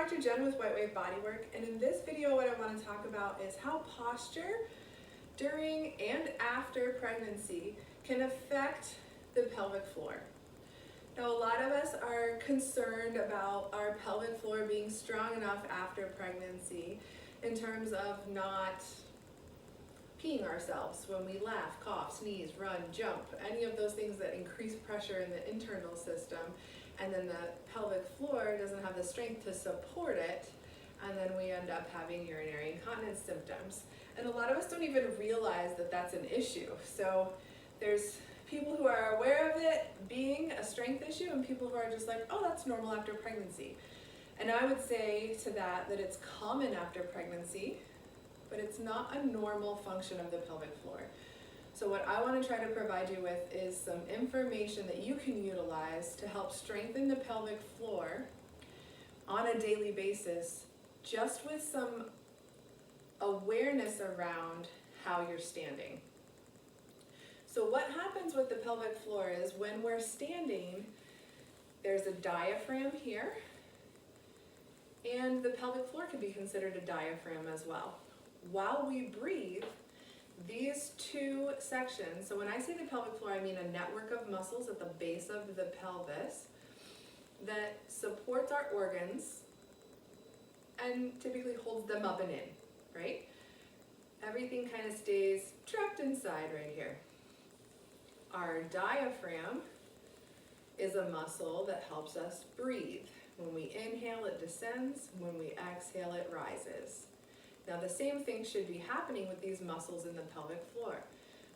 Dr. Jen with White Wave Bodywork, and in this video what I want to talk about is how posture during and after pregnancy can affect the pelvic floor. Now, a lot of us are concerned about our pelvic floor being strong enough after pregnancy in terms of not peeing ourselves when we laugh, cough, sneeze, run, jump, any of those things that increase pressure in the internal system. And then the pelvic floor doesn't have the strength to support it, and then we end up having urinary incontinence symptoms. And a lot of us don't even realize that that's an issue. So there's people who are aware of it being a strength issue and people who are just like, oh, that's normal after pregnancy. And I would say to that it's common after pregnancy, but it's not a normal function of the pelvic floor. So what I want to try to provide you with is some information that you can utilize to help strengthen the pelvic floor on a daily basis, just with some awareness around how you're standing. So what happens with the pelvic floor is when we're standing, there's a diaphragm here, and the pelvic floor can be considered a diaphragm as well. While we breathe, these two sections, so when I say the pelvic floor, I mean a network of muscles at the base of the pelvis that supports our organs and typically holds them up and in, right? Everything kind of stays trapped inside right here. Our diaphragm is a muscle that helps us breathe. When we inhale, it descends. When we exhale, it rises. Now the same thing should be happening with these muscles in the pelvic floor.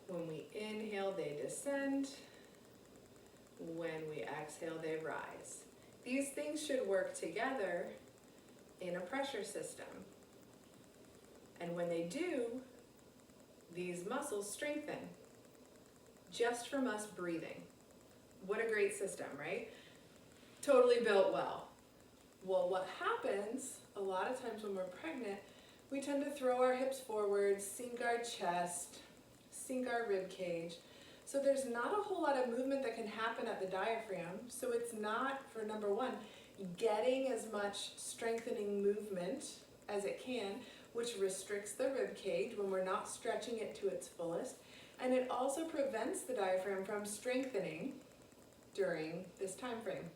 When we inhale, they descend. When we exhale, they rise. These things should work together in a pressure system. And when they do, these muscles strengthen just from us breathing. What a great system, right? Totally built well. Well, what happens a lot of times when we're pregnant, we tend to throw our hips forward, sink our chest, sink our rib cage. So there's not a whole lot of movement that can happen at the diaphragm. So it's not, for number one, getting as much strengthening movement as it can, which restricts the rib cage when we're not stretching it to its fullest. And it also prevents the diaphragm from strengthening during this time frame.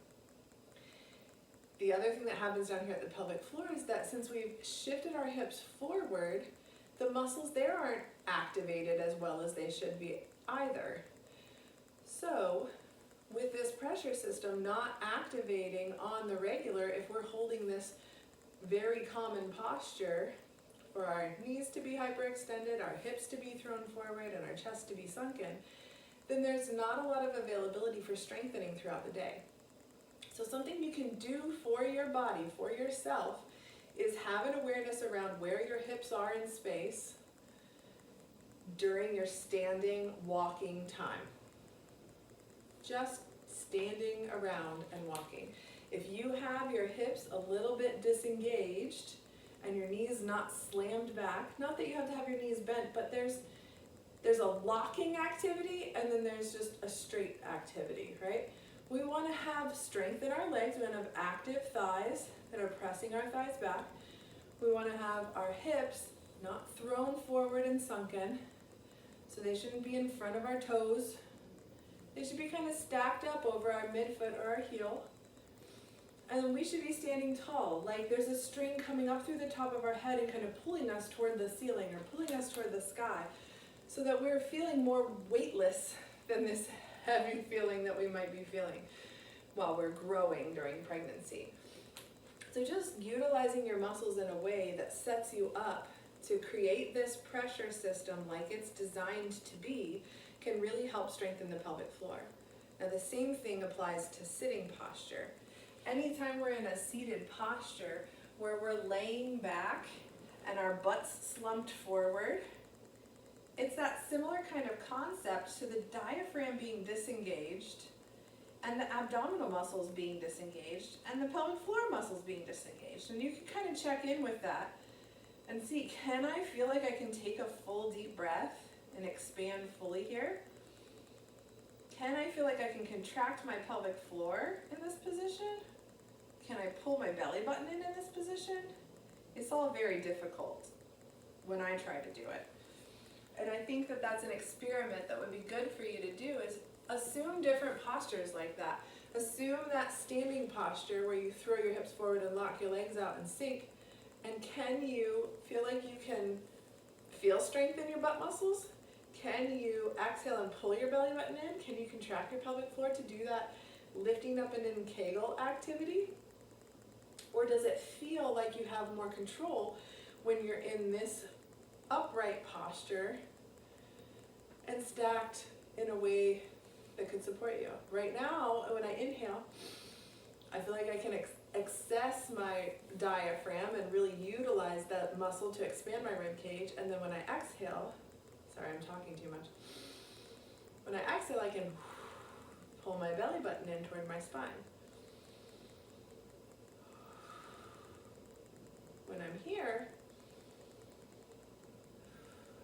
The other thing that happens down here at the pelvic floor is that since we've shifted our hips forward, the muscles there aren't activated as well as they should be either. So with this pressure system not activating on the regular, if we're holding this very common posture for our knees to be hyperextended, our hips to be thrown forward, and our chest to be sunken, then there's not a lot of availability for strengthening throughout the day. So something you can do for your body, for yourself, is have an awareness around where your hips are in space during your standing, walking time. Just standing around and walking. If you have your hips a little bit disengaged and your knees not slammed back, not that you have to have your knees bent, but there's a locking activity and then there's just a straight activity, right? We want to have strength in our legs. We want to have active thighs that are pressing our thighs back. We want to have our hips not thrown forward and sunken, so they shouldn't be in front of our toes. They should be kind of stacked up over our midfoot or our heel. And then we should be standing tall, like there's a string coming up through the top of our head and kind of pulling us toward the ceiling or pulling us toward the sky, so that we're feeling more weightless than this heavy feeling that we might be feeling while we're growing during pregnancy. So just utilizing your muscles in a way that sets you up to create this pressure system like it's designed to be can really help strengthen the pelvic floor. Now the same thing applies to sitting posture. Anytime we're in a seated posture where we're laying back and our butts slumped forward, it's that similar kind of concept to the diaphragm being disengaged and the abdominal muscles being disengaged and the pelvic floor muscles being disengaged. And you can kind of check in with that and see, can I feel like I can take a full deep breath and expand fully here? Can I feel like I can contract my pelvic floor in this position? Can I pull my belly button in this position, it's all very difficult when I try to do it. And I think that that's an experiment that would be good for you to do, is assume different postures like that. Assume that standing posture where you throw your hips forward and lock your legs out and sink. And can you feel like you can feel strength in your butt muscles? Can you exhale and pull your belly button in? Can you contract your pelvic floor to do that lifting up and in Kegel activity? Or does it feel like you have more control when you're in this upright posture and stacked in a way that could support you? Right now, when I inhale, I feel like I can access my diaphragm and really utilize that muscle to expand my rib cage. And then when I exhale, sorry, I'm talking too much. When I exhale, I can pull my belly button in toward my spine. When I'm here,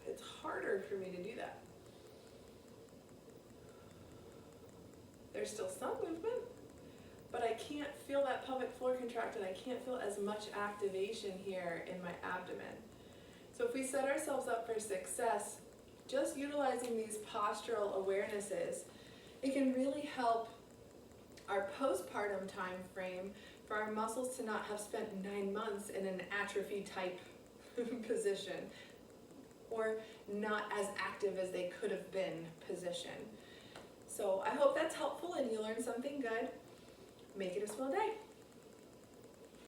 it's harder for me to do that. There's still some movement, but I can't feel that pelvic floor contract, and I can't feel as much activation here in my abdomen. So if we set ourselves up for success, just utilizing these postural awarenesses, it can really help our postpartum time frame for our muscles to not have spent 9 months in an atrophy type position, or not as active as they could have been position. So I hope that's helpful and you learned something good. Make it a swell day.